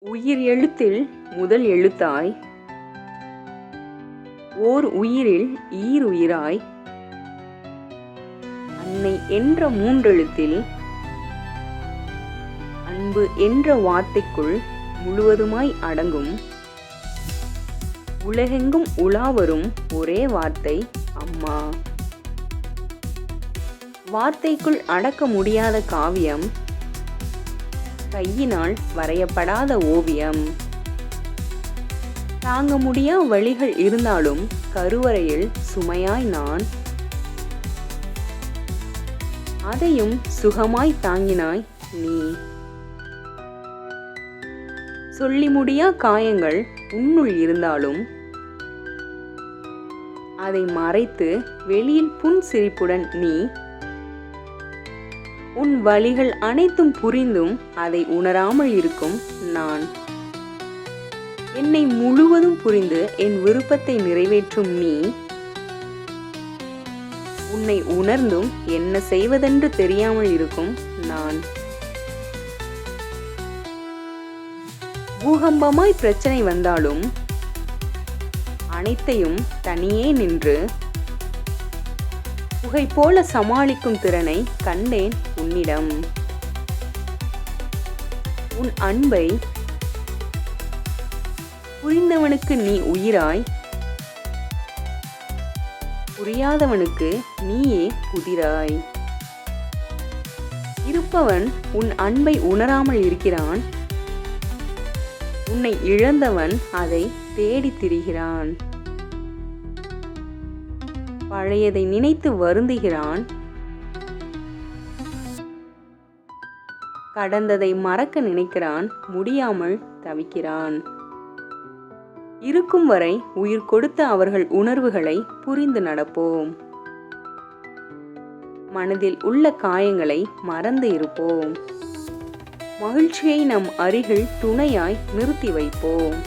உயிர் எழுத்தில் முதல் எழுத்தாய், ஓர் உயிரில் ஈருயிராய், அன்னை என்ற மூன்றெழுத்தில், அன்பு என்ற வார்த்தைக்குள் முழுவதுமாய் அடங்கும், உலகெங்கும் உலாவரும் ஒரே வார்த்தை அம்மா. வார்த்தைக்குள் அடக்க முடியாத காவியம், கையினால் வரையப்படாத ஓவியம். தாங்க முடியா வழிகள் இருந்தாலும் கருவறையில் சுமையாய் நான், அதையும் சுகமாய் தாங்கினாய் நீ. சொல்லி முடியா காயங்கள் உன்னுள் இருந்தாலும் அதை மறைத்து வெளியில் புன் சிரிப்புடன் நீ, உன் வழிகள் அனைத்தும் புரிந்தும் அதை உணராமல் இருக்கும் நான். என்னை முழுவதும் புரிந்து என் விருப்பத்தை நிறைவேற்றும் நீ, உன்னை உணர்ந்தும் என்ன செய்வதென்று தெரியாமல் இருக்கும் நான். பூகம்பமாய் பிரச்சனை வந்தாலும் அனைத்தையும் தனியே நின்று புகை போல சமாளிக்கும் திறனை கண்டேன் உன்னிடம். உன் அன்பை புரிந்தவனுக்கு நீ உயிராய், புரியாதவனுக்கு நீயே புதிராய். இருப்பவன் உன் அன்பை உணராமல் இருக்கிறான், உன்னை இழந்தவன் அதை தேடித் திரிகிறான். பழையதை நினைத்து வருந்துகிறான், கடந்ததை மறக்க நினைக்கிறான், முடியாமல் தவிக்கிறான். இருக்கும் வரை உயிர் கொடுத்த அவர்கள் உணர்வுகளை புரிந்து நடப்போம். மனதில் உள்ள காயங்களை மறந்து இருப்போம். மகிழ்ச்சியை நம் அருகில் துணையாய் நிறுத்தி வைப்போம்.